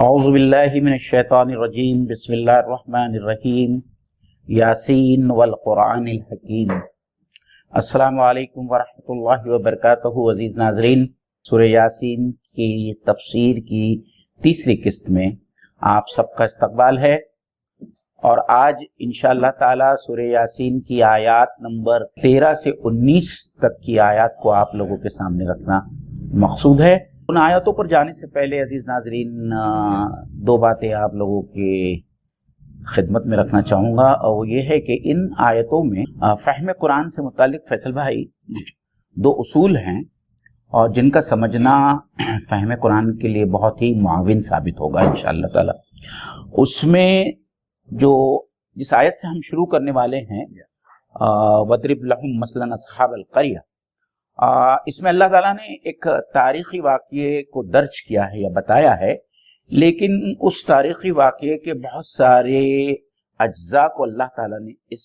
اعوذ باللہ من الشیطان الرجیم بسم اللہ الرحمن الرحیم یاسین والقرآن الحکیم۔ السلام علیکم ورحمۃ اللہ وبرکاتہ۔ عزیز ناظرین، سورہ یاسین کی تفسیر کی تیسری قسط میں آپ سب کا استقبال ہے، اور آج انشاءاللہ تعالی سورہ یاسین کی آیات نمبر 13 سے 19 تک کی آیات کو آپ لوگوں کے سامنے رکھنا مقصود ہے۔ ان آیاتوں پر جانے سے پہلے عزیز ناظرین دو باتیں آپ لوگوں کی خدمت میں رکھنا چاہوں گا، اور وہ یہ ہے کہ ان آیتوں میں فہم قرآن سے متعلق فیصل بھائی دو اصول ہیں، اور جن کا سمجھنا فہم قرآن کے لیے بہت ہی معاون ثابت ہوگا انشاءاللہ تعالی۔ اس میں جو جس آیت سے ہم شروع کرنے والے ہیں، وَاضْرِبْ لَهُمْ مَثَلًا أَصْحَابَ الْقَرْيَةِ، اس میں اللہ تعالیٰ نے ایک تاریخی واقعے کو درج کیا ہے یا بتایا ہے، لیکن اس تاریخی واقعے کے بہت سارے اجزاء کو اللہ تعالیٰ نے اس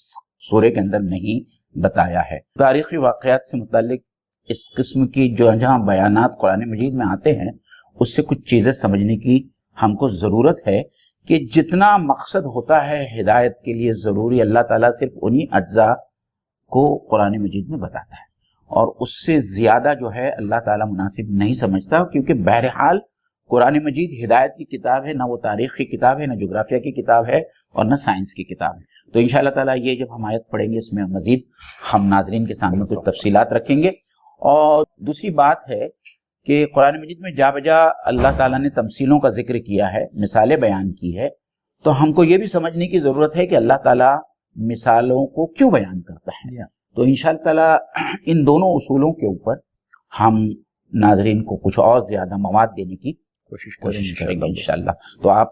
سورے کے اندر نہیں بتایا ہے۔ تاریخی واقعات سے متعلق اس قسم کی جو جہاں بیانات قرآن مجید میں آتے ہیں، اس سے کچھ چیزیں سمجھنے کی ہم کو ضرورت ہے کہ جتنا مقصد ہوتا ہے ہدایت کے لیے ضروری، اللہ تعالیٰ صرف انہی اجزاء کو قرآن مجید میں بتاتا ہے، اور اس سے زیادہ جو ہے اللہ تعالیٰ مناسب نہیں سمجھتا، کیونکہ بہرحال قرآن مجید ہدایت کی کتاب ہے، نہ وہ تاریخ کی کتاب ہے، نہ جغرافیہ کی کتاب ہے، اور نہ سائنس کی کتاب ہے۔ تو انشاءاللہ تعالیٰ یہ جب ہم آیت پڑھیں گے، اس میں مزید ہم ناظرین کے سامنے کچھ تفصیلات رکھیں گے۔ اور دوسری بات ہے کہ قرآن مجید میں جا بجا اللہ تعالیٰ نے تمثیلوں کا ذکر کیا ہے، مثالیں بیان کی ہے، تو ہم کو یہ بھی سمجھنے کی ضرورت ہے کہ اللہ تعالیٰ مثالوں کو کیوں بیان کرتا ہے۔ تو انشاءاللہ تعالیٰ ان دونوں اصولوں کے اوپر ہم ناظرین کو کچھ اور زیادہ مواد دینے کی کوشش کریں گے انشاءاللہ۔ تو آپ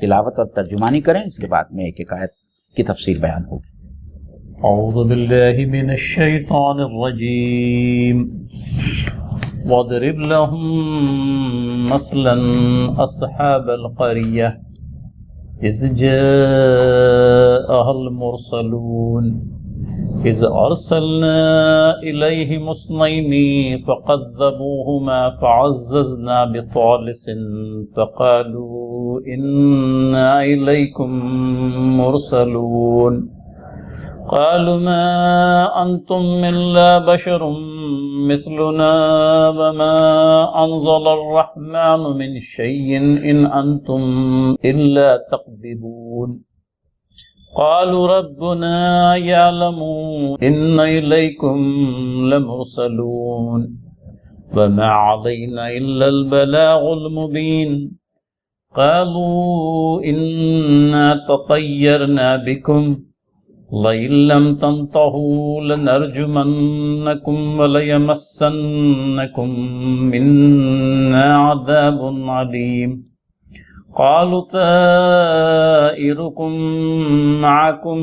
تلاوت اور ترجمانی کریں، اس کے بعد میں ایک ایک آیت کی تفسیر بیان ہوگی۔ اعوذ باللہ من الشیطان الرجیم وَاضْرِبْ لَهُمْ مَثَلًا أَصْحَابَ الْقَرْيَةِ إِذْ جَاءَهَا الْمُرْسَلُونَ إِذْ أَرْسَلْنَا إِلَيْهِمُ اثْنَيْنِ فَكَذَّبُوهُمَا فَعَزَّزْنَا بِثَالِثٍ فَقَالُوا إِنَّا إِلَيْكُمْ مُرْسَلُونَ قالوا ما أنتم إلا بشر مثلنا وما أنزل الرحمن من شيء إن أنتم إلا تكذبون قالوا ربنا يعلم إن إليكم لمرسلون وما علينا إلا البلاغ المبين قالوا إنا تطيرنا بكم لئن لم تنتهوا لنرجمنكم وليمسنكم منا عذاب عليم قالوا طائركم معكم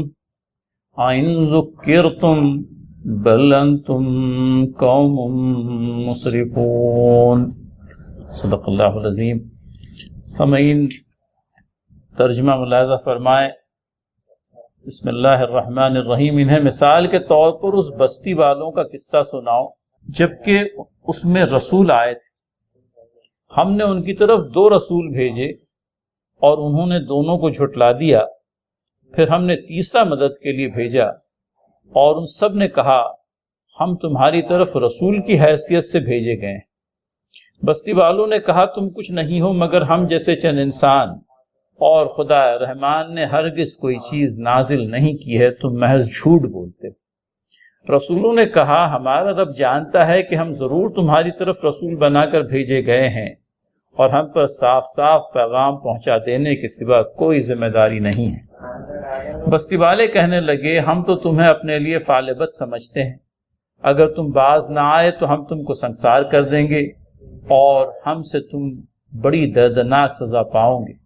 أئن ذكرتم بل أنتم قوم مسرفون۔ صدق اللہ العظیم۔ سامعین، ترجمہ ملاحظہ فرمائیں۔ بسم اللہ الرحمن الرحیم۔ انہیں مثال کے طور پر اس بستی والوں کا قصہ سناؤ جبکہ اس میں رسول آئے تھے۔ ہم نے ان کی طرف 2 رسول بھیجے اور انہوں نے دونوں کو جھٹلا دیا، پھر ہم نے تیسرا مدد کے لیے بھیجا اور ان سب نے کہا ہم تمہاری طرف رسول کی حیثیت سے بھیجے گئے ہیں۔ بستی والوں نے کہا تم کچھ نہیں ہو مگر ہم جیسے چند انسان، اور خدا رحمان نے ہرگز کوئی چیز نازل نہیں کی ہے، تم محض جھوٹ بولتے۔ رسولوں نے کہا ہمارا رب جانتا ہے کہ ہم ضرور تمہاری طرف رسول بنا کر بھیجے گئے ہیں، اور ہم پر صاف صاف پیغام پہنچا دینے کے سوا کوئی ذمہ داری نہیں ہے۔ بستی والے کہنے لگے ہم تو تمہیں اپنے لیے فالبت سمجھتے ہیں، اگر تم باز نہ آئے تو ہم تم کو سنسار کر دیں گے اور ہم سے تم بڑی دردناک سزا پاؤ گے۔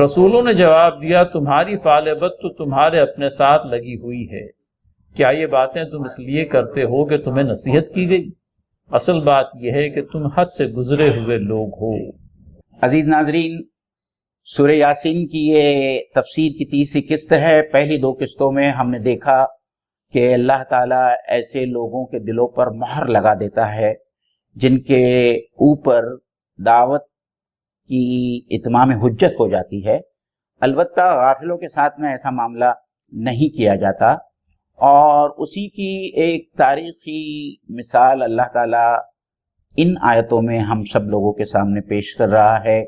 رسولوں نے جواب دیا تمہاری فالبت تو تمہارے اپنے ساتھ لگی ہوئی ہے، کیا یہ باتیں تم اس لیے کرتے ہو کہ تمہیں نصیحت کی گئی؟ اصل بات یہ ہے کہ تم حد سے گزرے ہوئے لوگ ہو۔ عزیز ناظرین، سورہ یاسین کی یہ تفسیر کی تیسری قسط ہے۔ پہلی 2 قسطوں میں ہم نے دیکھا کہ اللہ تعالیٰ ایسے لوگوں کے دلوں پر مہر لگا دیتا ہے جن کے اوپر دعوت کی اتمام حجت ہو جاتی ہے۔ البتہ غافلوں کے ساتھ میں ایسا معاملہ نہیں کیا جاتا، اور اسی کی ایک تاریخی مثال اللہ تعالیٰ ان آیتوں میں ہم سب لوگوں کے سامنے پیش کر رہا ہے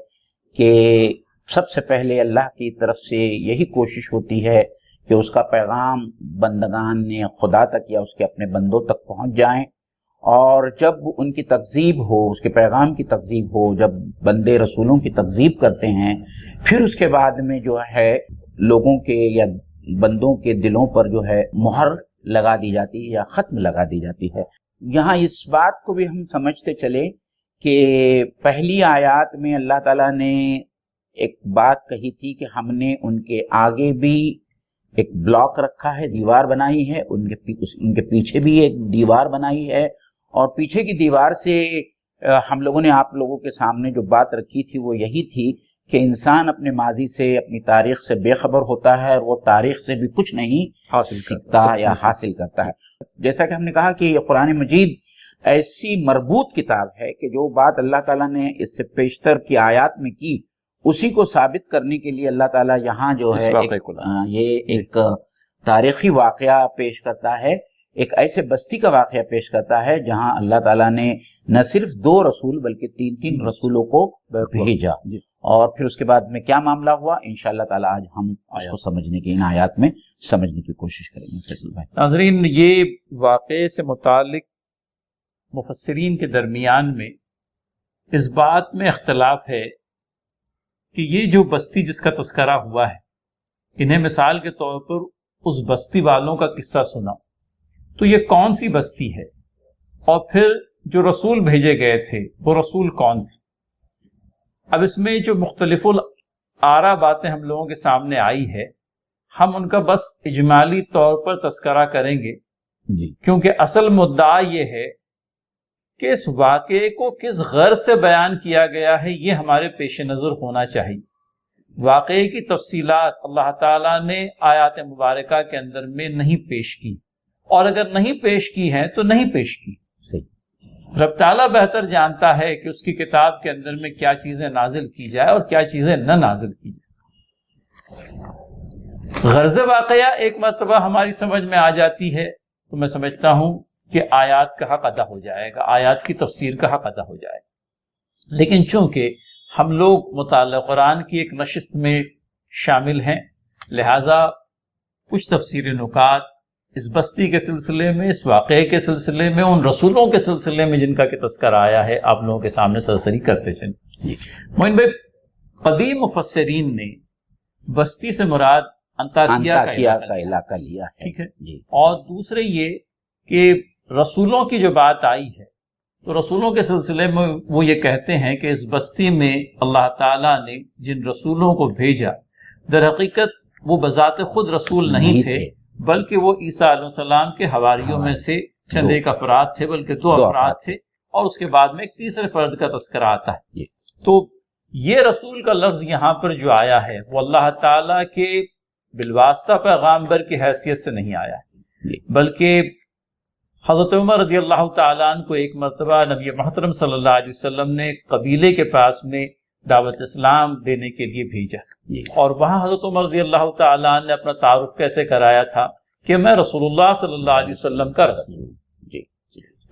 کہ سب سے پہلے اللہ کی طرف سے یہی کوشش ہوتی ہے کہ اس کا پیغام بندگان خدا تک یا اس کے اپنے بندوں تک پہنچ جائیں، اور جب ان کی تکذیب ہو، اس کے پیغام کی تکذیب ہو، جب بندے رسولوں کی تکذیب کرتے ہیں، پھر اس کے بعد میں جو ہے لوگوں کے یا بندوں کے دلوں پر جو ہے مہر لگا دی جاتی ہے یا ختم لگا دی جاتی ہے۔ یہاں اس بات کو بھی ہم سمجھتے چلے کہ پہلی آیات میں اللہ تعالیٰ نے ایک بات کہی تھی کہ ہم نے ان کے آگے بھی ایک بلاک رکھا ہے، دیوار بنائی ہے، ان کے پیچھے بھی ایک دیوار بنائی ہے، اور پیچھے کی دیوار سے ہم لوگوں نے آپ لوگوں کے سامنے جو بات رکھی تھی وہ یہی تھی کہ انسان اپنے ماضی سے، اپنی تاریخ سے بے خبر ہوتا ہے، اور وہ تاریخ سے بھی کچھ نہیں سیکھتا یا حاصل کرتا ہے۔ جیسا کہ ہم نے کہا کہ یہ قرآن مجید ایسی مربوط کتاب ہے کہ جو بات اللہ تعالیٰ نے اس سے پیشتر کی آیات میں کی، اسی کو ثابت کرنے کے لیے اللہ تعالیٰ یہاں جو ہے یہ ایک تاریخی واقعہ پیش کرتا ہے، ایک ایسے بستی کا واقعہ پیش کرتا ہے جہاں اللہ تعالیٰ نے نہ صرف 2 رسول بلکہ 3 رسولوں کو بھیجا، اور پھر اس کے بعد میں کیا معاملہ ہوا انشاءاللہ تعالیٰ آج ہم اس کو سمجھنے کی، ان آیات میں سمجھنے کی کوشش کریں گے۔ فیصل بھائی، ناظرین، یہ واقعے سے متعلق مفسرین کے درمیان میں اس بات میں اختلاف ہے کہ یہ جو بستی جس کا تذکرہ ہوا ہے، انہیں مثال کے طور پر اس بستی والوں کا قصہ سنا تو یہ کون سی بستی ہے، اور پھر جو رسول بھیجے گئے تھے وہ رسول کون تھے؟ اب اس میں جو مختلف الآراء باتیں ہم لوگوں کے سامنے آئی ہے، ہم ان کا بس اجمالی طور پر تذکرہ کریں گے، کیونکہ اصل مدعا یہ ہے کہ اس واقعے کو کس غرض سے بیان کیا گیا ہے یہ ہمارے پیش نظر ہونا چاہیے۔ واقعے کی تفصیلات اللہ تعالیٰ نے آیات مبارکہ کے اندر میں نہیں پیش کی، اور اگر نہیں پیش کی ہیں تو نہیں پیش کی۔ رب تعالیٰ بہتر جانتا ہے کہ اس کی کتاب کے اندر میں کیا چیزیں نازل کی جائے اور کیا چیزیں نہ نازل کی جائے۔ غرض واقعہ ایک مرتبہ ہماری سمجھ میں آ جاتی ہے تو میں سمجھتا ہوں کہ آیات کا حق ادا ہو جائے گا، آیات کی تفسیر کا حق ادا ہو جائے گا۔ لیکن چونکہ ہم لوگ مطالعہ قرآن کی ایک نشست میں شامل ہیں، لہٰذا کچھ تفسیر نکات اس بستی کے سلسلے میں، اس واقعے کے سلسلے میں، ان رسولوں کے سلسلے میں جن کا کہ تذکرہ آیا ہے آپ لوگوں کے سامنے سرسری کرتے چلیں۔ معین بھائی، قدیم مفسرین نے بستی سے مراد انطاکیہ کا علاقہ لیا ہے، ٹھیک ہے، اور دوسرے یہ کہ رسولوں کی جو بات آئی ہے تو رسولوں کے سلسلے میں وہ یہ کہتے ہیں کہ اس بستی میں اللہ تعالیٰ نے جن رسولوں کو بھیجا در حقیقت وہ بذات خود رسول نہیں تھے، بلکہ وہ عیسیٰ علیہ السلام کے حواریوں میں سے چند ایک افراد تھے، بلکہ 2 افراد تھے، اور اس کے بعد میں ایک تیسرے فرد کا تذکرہ آتا ہے۔ تو یہ رسول کا لفظ یہاں پر جو آیا ہے وہ اللہ تعالیٰ کے بالواسطہ پیغامبر کی حیثیت سے نہیں آیا ہے، بلکہ حضرت عمر رضی اللہ تعالیٰ عنہ کو ایک مرتبہ نبی محترم صلی اللہ علیہ وسلم نے قبیلے کے پاس میں دعوت اسلام دینے کے لیے بھیجا، اور وہاں حضرت عمر رضی اللہ تعالیٰ عنہ نے اپنا تعارف کیسے کرایا تھا کہ میں رسول اللہ صلی اللہ علیہ وسلم کا رسول ہوں۔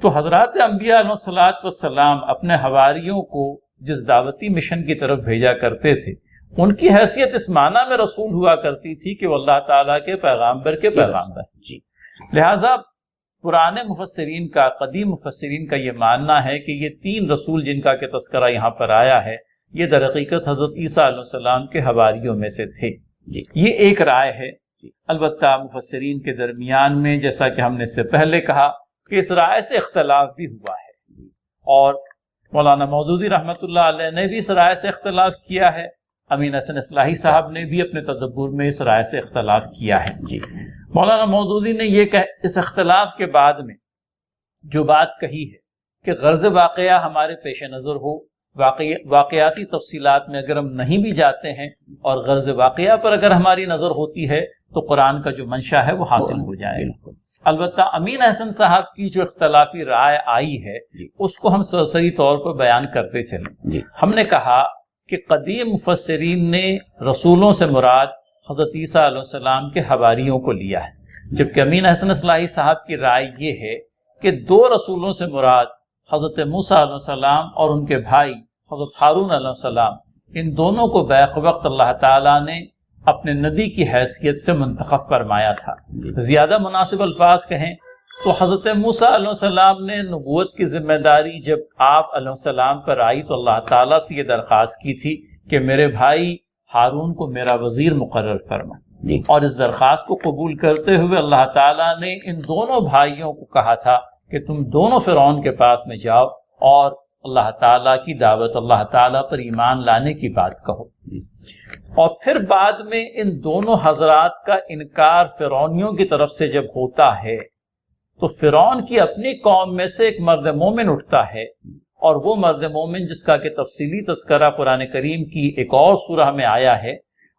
تو حضرات انبیاء علیہ الصلوۃ والسلام اپنے حواریوں کو جس دعوتی مشن کی طرف بھیجا کرتے تھے، ان کی حیثیت اس معنی میں رسول ہوا کرتی تھی کہ وہ اللہ تعالیٰ کے پیغامبر کے پیغامبر۔ لہٰذا پرانے مفسرین کا، قدیم مفسرین کا یہ ماننا ہے کہ یہ 3 رسول جن کا کہ تذکرہ یہاں پر آیا ہے یہ در حقیقت حضرت عیسیٰ علیہ السلام کے حواریوں میں سے تھے۔ یہ ایک رائے ہے، البتہ مفسرین کے درمیان میں جیسا کہ ہم نے اس سے پہلے کہا کہ اس رائے سے اختلاف بھی ہوا ہے، اور مولانا مودودی رحمۃ اللہ علیہ نے بھی اس رائے سے اختلاف کیا ہے، امین حسن اصلاحی صاحب نے بھی اپنے تدبر میں اس رائے سے اختلاف کیا ہے۔ مولانا مودودی نے یہ اس اختلاف کے بعد میں جو بات کہی ہے کہ غرض واقعہ ہمارے پیش نظر ہو، واقعاتی تفصیلات میں اگر ہم نہیں بھی جاتے ہیں اور غرض واقعہ پر اگر ہماری نظر ہوتی ہے تو قرآن کا جو منشا ہے وہ حاصل ہو جائے گا۔ البتہ امین حسن صاحب کی جو اختلافی رائے آئی ہے اس کو ہم سرسری طور پر بیان کرتے چلیں۔ ہم نے کہا کہ قدیم مفسرین نے رسولوں سے مراد حضرت عیسیٰ علیہ السلام کے حواریوں کو لیا ہے، جبکہ امین احسن اصلاحی صاحب کی رائے یہ ہے کہ دو رسولوں سے مراد حضرت موسیٰ علیہ السلام اور ان کے بھائی حضرت ہارون علیہ السلام، ان دونوں کو بیک وقت اللہ تعالیٰ نے اپنے نبی کی حیثیت سے منتخب فرمایا تھا۔ زیادہ مناسب الفاظ کہیں تو حضرت موسیٰ علیہ السلام نے نبوت کی ذمہ داری جب آپ علیہ السلام پر آئی تو اللہ تعالیٰ سے یہ درخواست کی تھی کہ میرے بھائی ہارون کو میرا وزیر مقرر فرما، اور اس درخواست کو قبول کرتے ہوئے اللہ تعالیٰ نے ان دونوں بھائیوں کو کہا تھا کہ تم دونوں فرعون کے پاس میں جاؤ اور اللہ تعالیٰ کی دعوت، اللہ تعالیٰ پر ایمان لانے کی بات کہو۔ اور پھر بعد میں ان دونوں حضرات کا انکار فرعونیوں کی طرف سے جب ہوتا ہے تو فرعون کی اپنی قوم میں سے ایک مرد مومن اٹھتا ہے، اور وہ مرد مومن جس کا کہ تفصیلی تذکرہ قرآن کریم کی ایک اور سورہ میں آیا ہے،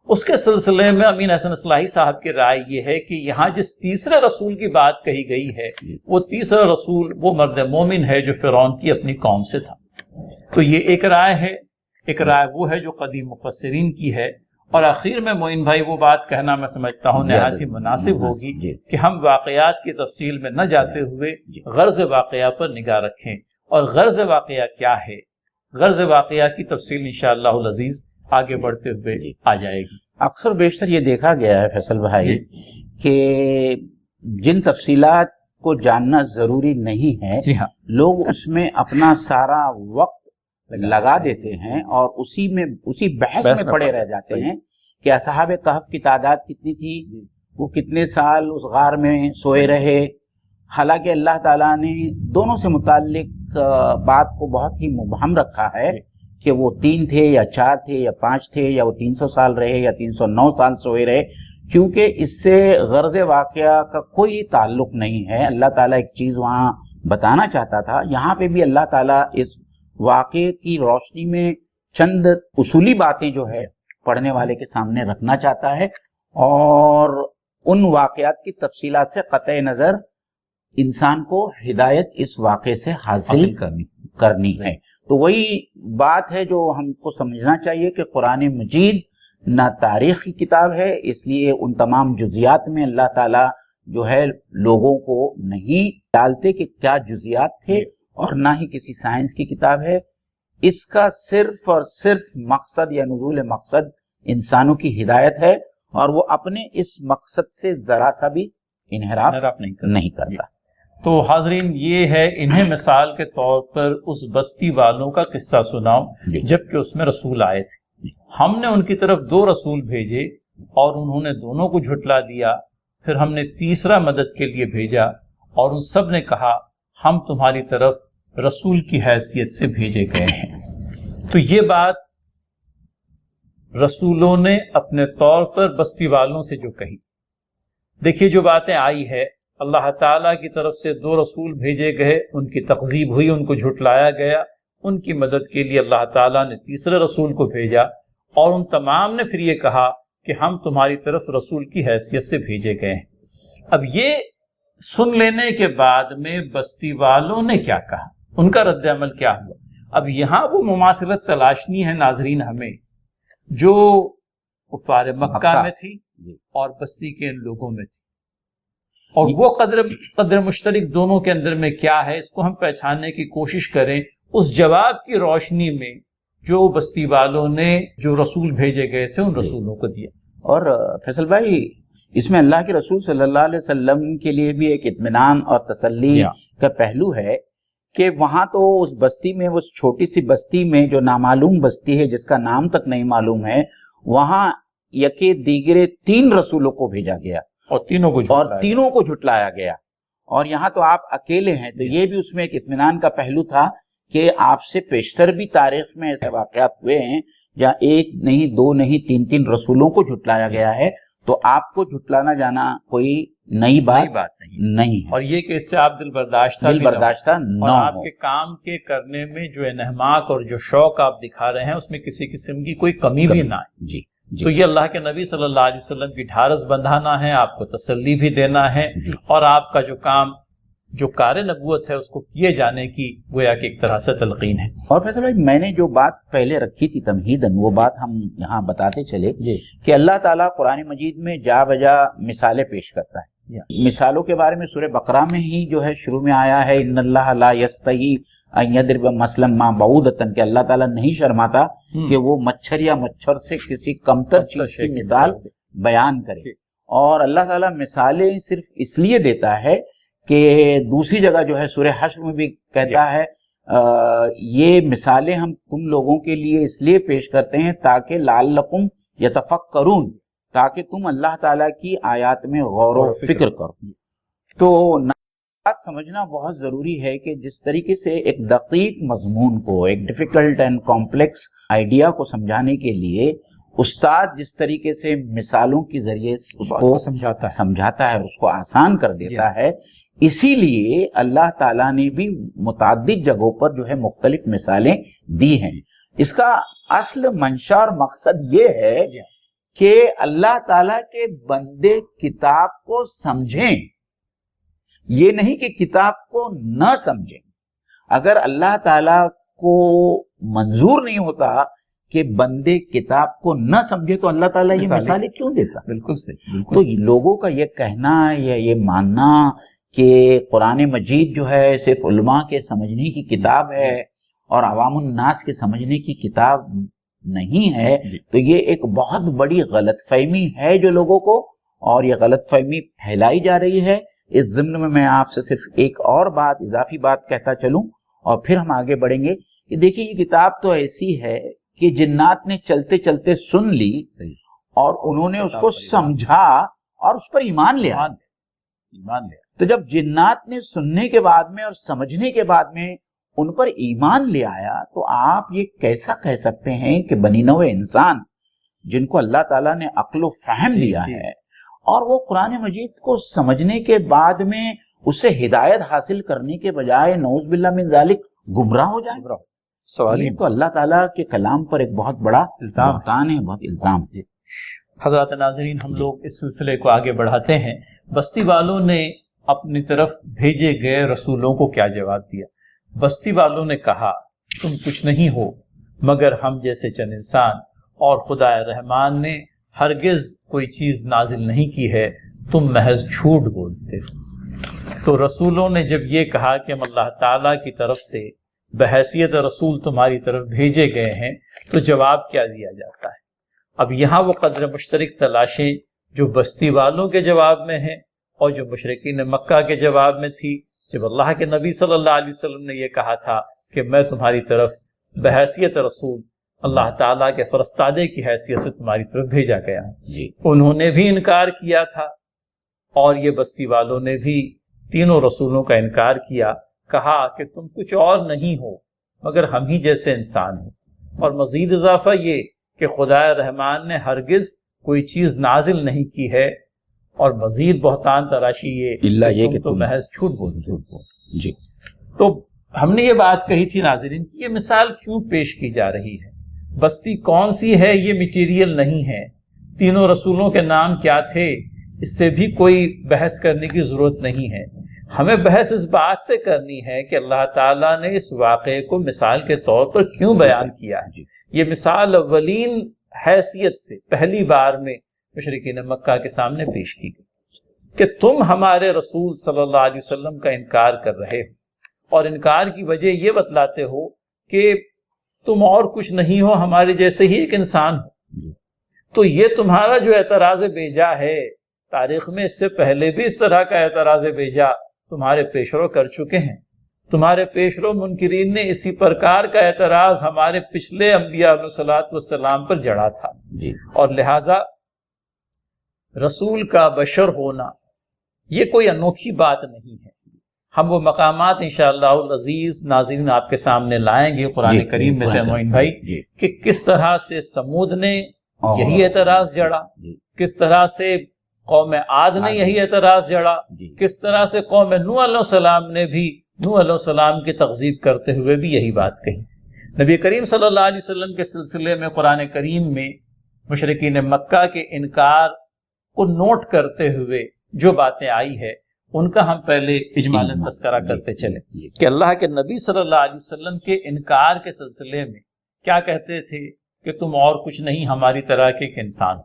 اس کے سلسلے میں امین احسن اصلاحی صاحب کی رائے یہ ہے کہ یہاں جس تیسرے رسول کی بات کہی گئی ہے وہ تیسرا رسول وہ مرد مومن ہے جو فرعون کی اپنی قوم سے تھا۔ تو یہ ایک رائے ہے، ایک رائے وہ ہے جو قدیم مفسرین کی ہے، اور آخر میں معین بھائی وہ بات کہنا میں سمجھتا ہوں نہایت ہی مناسب ہوگی کہ ہم واقعات کی تفصیل میں نہ جاتے ہوئے غرض واقعہ پر نگاہ رکھیں، اور غرض واقعہ کیا ہے، غرض واقعہ کی تفصیل انشاءاللہ العزیز آگے بڑھتے ہوئے آ جائے گی۔ اکثر بیشتر یہ دیکھا گیا ہے فیصل بھائی کہ جن تفصیلات کو جاننا ضروری نہیں ہے، جی ہاں، لوگ اس میں اپنا سارا وقت لگا دیتے ہیں اور اسی بحث میں پڑے رہ جاتے ہیں کہ اصحاب کہف کی تعداد کتنی تھی، وہ کتنے سال اس غار میں سوئے رہے، حالانکہ اللہ تعالیٰ نے دونوں سے متعلق بات کو بہت ہی مبہم رکھا ہے کہ وہ 3 تھے یا 4 تھے یا 5 تھے یا وہ 300 سال رہے یا 309 سال سوئے رہے، کیونکہ اس سے غرض واقعہ کا کوئی تعلق نہیں ہے۔ اللہ تعالیٰ ایک چیز وہاں بتانا چاہتا تھا، یہاں پہ بھی اللہ تعالیٰ اس واقعے کی روشنی میں چند اصولی باتیں جو ہے پڑھنے والے کے سامنے رکھنا چاہتا ہے، اور ان واقعات کی تفصیلات سے قطع نظر انسان کو ہدایت اس واقعے سے حاصل کرنی ہے۔ تو وہی بات ہے جو ہم کو سمجھنا چاہیے کہ قرآن مجید نہ تاریخ کی کتاب ہے، اس لیے ان تمام جزیات میں اللہ تعالیٰ جو ہے لوگوں کو نہیں ڈالتے کہ کیا جزیات تھے، اور نہ ہی کسی سائنس کی کتاب ہے۔ اس کا صرف اور صرف مقصد یا نزول مقصد انسانوں کی ہدایت ہے، اور وہ اپنے اس مقصد سے ذرا سا بھی انحراف نہیں کرتا۔ تو حاضرین، یہ ہے انہیں مثال کے طور پر اس بستی والوں کا قصہ سناؤ جبکہ اس میں رسول آئے تھے۔ ہم نے ان کی طرف 2 رسول بھیجے اور انہوں نے دونوں کو جھٹلا دیا، پھر ہم نے تیسرا مدد کے لیے بھیجا اور ان سب نے کہا ہم تمہاری طرف رسول کی حیثیت سے بھیجے گئے ہیں۔ تو یہ بات رسولوں نے اپنے طور پر بستی والوں سے جو کہی، دیکھیے جو باتیں آئی ہے، اللہ تعالیٰ کی طرف سے 2 رسول بھیجے گئے، ان کی تکذیب ہوئی، ان کو جھٹلایا گیا، ان کی مدد کے لیے اللہ تعالیٰ نے تیسرے رسول کو بھیجا، اور ان تمام نے پھر یہ کہا کہ ہم تمہاری طرف رسول کی حیثیت سے بھیجے گئے ہیں۔ اب یہ سن لینے کے بعد میں بستی والوں نے کیا کہا، ان کا رد عمل کیا ہوا؟ اب یہاں وہ مماثلت تلاشنی ہے ناظرین ہمیں جو کفار مکہ میں تھی اور بستی کے ان لوگوں میں تھی، اور وہ قدر مشترک دونوں کے اندر میں کیا ہے، اس کو ہم پہچاننے کی کوشش کریں اس جواب کی روشنی میں جو بستی والوں نے جو رسول بھیجے گئے تھے ان رسولوں کو دیا۔ اور فیصل بھائی، اس میں اللہ کے رسول صلی اللہ علیہ وسلم کے لیے بھی ایک اطمینان اور تسلی کا پہلو ہے کہ وہاں تو اس بستی میں، اس چھوٹی سی بستی میں جو نامعلوم بستی ہے جس کا نام تک نہیں معلوم ہے، وہاں یکے دیگرے 3 رسولوں کو بھیجا گیا اور تینوں کو جھٹلایا گیا، اور یہاں تو آپ اکیلے ہیں۔ تو یہ بھی اس میں ایک اطمینان کا پہلو تھا کہ آپ سے پیشتر بھی تاریخ میں ایسے واقعات ہوئے ہیں جہاں 1 نہیں 2 نہیں 3 رسولوں کو جھٹلایا گیا ہے، تو آپ کو جھٹلانا جانا کوئی نئی بات نہیں، اور یہ کہ اس سے آپ دل برداشتہ نہ اور آپ کے کام کے کرنے میں جو انہماک اور جو شوق آپ دکھا رہے ہیں اس میں کسی قسم کی کوئی کمی بھی نہ ہے۔ تو یہ اللہ کے نبی صلی اللہ علیہ وسلم کی ڈھارس بندھانا ہے، آپ کو تسلی بھی دینا ہے، اور آپ کا جو کام جو کار نبوت ہے اس کو کیے جانے کی گویا کہ ایک طرح سے تلقین ہے۔ اور فیصل بھائی، میں نے جو بات پہلے رکھی تھی تمہیداً، وہ بات ہم یہاں بتاتے چلے کہ اللہ تعالیٰ قرآن مجید میں جا بجا مثالیں پیش کرتا ہے۔ مثالوں کے بارے میں سورہ بقرہ میں ہی جو ہے شروع میں آیا ہے ان اللہ لا یستحی ان یضرب مثلا ما بعودۃ، کہ اللہ تعالیٰ نہیں شرماتا کہ وہ مچھر یا مچھر سے کسی کمتر چیز کی مثال بیان کرے۔ اور اللہ تعالیٰ مثالیں صرف اس لیے دیتا ہے کہ دوسری جگہ جو ہے سورہ حشر میں بھی کہتا ہے یہ مثالیں ہم تم لوگوں کے لیے اس لیے پیش کرتے ہیں تاکہ لعلکم یتفکرون، تاکہ تم اللہ تعالیٰ کی آیات میں غور و فکر کرو۔ تو بات سمجھنا بہت ضروری ہے کہ جس طریقے سے ایک دقیق مضمون کو، ایک ڈیفیکلٹ اینڈ کمپلیکس آئیڈیا کو سمجھانے کے لیے استاد جس طریقے سے مثالوں کے ذریعے اس کو سمجھاتا ہے، اس کو آسان کر دیتا ہے، اسی لیے اللہ تعالیٰ نے بھی متعدد جگہوں پر جو ہے مختلف مثالیں دی ہیں۔ اس کا اصل منشا اور مقصد یہ ہے کہ اللہ تعالیٰ کے بندے کتاب کو سمجھیں، یہ نہیں کہ کتاب کو نہ سمجھیں۔ اگر اللہ تعالیٰ کو منظور نہیں ہوتا کہ بندے کتاب کو نہ سمجھے تو اللہ تعالیٰ یہ مثالیں کیوں دیتا؟ بالکل صحیح۔ تو لوگوں کا یہ کہنا یا یہ ماننا کہ قرآن مجید جو ہے صرف علماء کے سمجھنے کی کتاب ہے اور عوام الناس کے سمجھنے کی کتاب نہیں ہے، تو یہ ایک بہت بڑی غلط فہمی ہے جو لوگوں کو، اور یہ غلط فہمی پھیلائی جا رہی ہے۔ اس ضمن میں آپ سے صرف ایک اور بات، اضافی بات کہتا چلوں اور پھر ہم آگے بڑھیں گے کہ دیکھیں یہ کتاب تو ایسی ہے کہ جنات نے چلتے چلتے سن لی اور انہوں نے اس کو سمجھا اور اس پر ایمان لیا۔ تو جب جنات نے سننے کے بعد میں اور سمجھنے کے بعد میں ان پر ایمان لے آیا، تو آپ یہ کیسا کہہ سکتے ہیں کہ بنی نوع انسان جن کو اللہ تعالیٰ نے عقل و فہم دیا ہے اور وہ قرآن مجید کو سمجھنے کے بعد میں اس سے ہدایت حاصل کرنے کے بجائے نعوذ باللہ من ذالک گمراہ ہو جائے، یہ تو اللہ تعالیٰ کے کلام پر ایک بہت بڑا بہتان ہے، بہت الزام ہے۔ حضرات ناظرین، ہم لوگ اس سلسلے کو آگے بڑھاتے ہیں۔ بستی والوں نے اپنی طرف بھیجے گئے رسولوں کو کیا جواب دیا؟ بستی والوں نے کہا تم کچھ نہیں ہو مگر ہم جیسے چند انسان، اور خدا رحمان نے ہرگز کوئی چیز نازل نہیں کی ہے، تم محض جھوٹ بولتے ہو۔ تو رسولوں نے جب یہ کہا کہ ہم اللہ تعالیٰ کی طرف سے بحیثیت رسول تمہاری طرف بھیجے گئے ہیں، تو جواب کیا دیا جاتا ہے؟ اب یہاں وہ قدر مشترک تلاشیں جو بستی والوں کے جواب میں ہیں اور جو مشرکین مکہ کے جواب میں تھی، جب اللہ کے نبی صلی اللہ علیہ وسلم نے یہ کہا تھا کہ میں تمہاری طرف بحیثیت رسول اللہ تعالیٰ کے فرستادے کی حیثیت سے تمہاری طرف بھیجا گیا ہے، انہوں نے بھی انکار کیا تھا، اور یہ بستی والوں نے بھی تینوں رسولوں کا انکار کیا، کہا کہ تم کچھ اور نہیں ہو مگر ہم ہی جیسے انسان ہو۔ اور مزید اضافہ یہ کہ خدا رحمان نے ہرگز کوئی چیز نازل نہیں کی ہے، اور مزید بہتان تراشی یہ کہ تم محض جھوٹ بولتے ہو۔ جی، تو ہم نے یہ بات کہی تھی ناظرین کہ یہ مثال کیوں پیش کی جا رہی ہے؟ بستی کون سی ہے یہ میٹیریل نہیں ہے، تینوں رسولوں کے نام کیا تھے اس سے بھی کوئی بحث کرنے کی ضرورت نہیں ہے۔ ہمیں بحث اس بات سے کرنی ہے کہ اللہ تعالیٰ نے اس واقعے کو مثال کے طور پر کیوں بیان کیا ہے۔ یہ مثال اولین حیثیت سے پہلی بار میں مشرکین مکہ کے سامنے پیش کی گئی کہ تم ہمارے رسول صلی اللہ علیہ وسلم کا انکار کر رہے ہو، اور انکار کی وجہ یہ بتلاتے ہو کہ تم اور کچھ نہیں ہو، ہمارے جیسے ہی ایک انسان ہو۔ تو یہ تمہارا جو اعتراض بیجا ہے، تاریخ میں اس سے پہلے بھی اس طرح کا اعتراض بیجا تمہارے پیشرو کر چکے ہیں۔ تمہارے پیشرو منکرین نے اسی پرکار کا اعتراض ہمارے پچھلے انبیاء علیہ الصلوۃ والسلام پر جڑا تھا، اور لہٰذا رسول کا بشر ہونا یہ کوئی انوکھی بات نہیں ہے۔ ہم وہ مقامات انشاءاللہ العزیز ناظرین آپ کے سامنے لائیں گے قرآن کریم میں سے معین بھائی، کہ کس طرح سے سمود نے یہی اعتراض جڑا، کس طرح سے قوم عاد نے یہی اعتراض جڑا، کس طرح سے قوم نوح علیہ السلام نے بھی نوح علیہ السلام کی تکذیب کرتے ہوئے بھی یہی بات کہی۔ نبی کریم صلی اللہ علیہ وسلم کے سلسلے میں قرآن کریم میں مشرکین مکہ کے انکار کو نوٹ کرتے ہوئے جو باتیں آئی ہے ان کا ہم پہلے اجمالاً تذکرہ کرتے چلے کہ اللہ کے نبی صلی اللہ علیہ وسلم کے انکار کے سلسلے میں کیا کہتے تھے کہ تم اور کچھ نہیں ہماری طرح کے ایک انسان.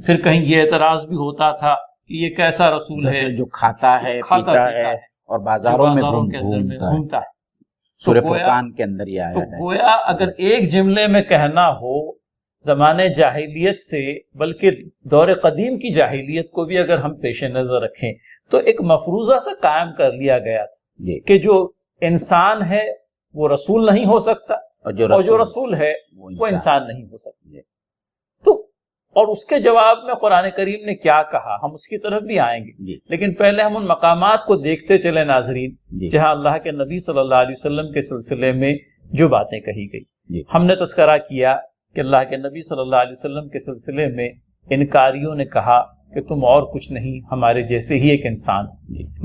پھر کہیں یہ اعتراض بھی ہوتا تھا کہ یہ کیسا رسول ہے جو کھاتا ہے پیتا ہے اور بازاروں میں گھومتا ہے. سورہ فرقان کے اندر یہ آیا ہے. تو گویا اگر ایک جملے میں کہنا ہو زمانے جاہلیت سے بلکہ دور قدیم کی جاہلیت کو بھی اگر ہم پیش نظر رکھیں تو ایک مفروضہ سے قائم کر لیا گیا تھا کہ جو انسان ہے وہ رسول نہیں ہو سکتا اور جو رسول ہے وہ انسان نہیں ہو سکتا. تو اور اس کے جواب میں قرآن کریم نے کیا کہا ہم اس کی طرف بھی آئیں گے، لیکن پہلے ہم ان مقامات کو دیکھتے چلے ناظرین جہاں اللہ کے نبی صلی اللہ علیہ وسلم کے سلسلے میں جو باتیں کہی گئی. ہم نے تذکرہ کیا کہ اللہ کے نبی صلی اللہ علیہ وسلم کے سلسلے میں انکاریوں نے کہا کہ تم اور کچھ نہیں ہمارے جیسے ہی ایک انسان.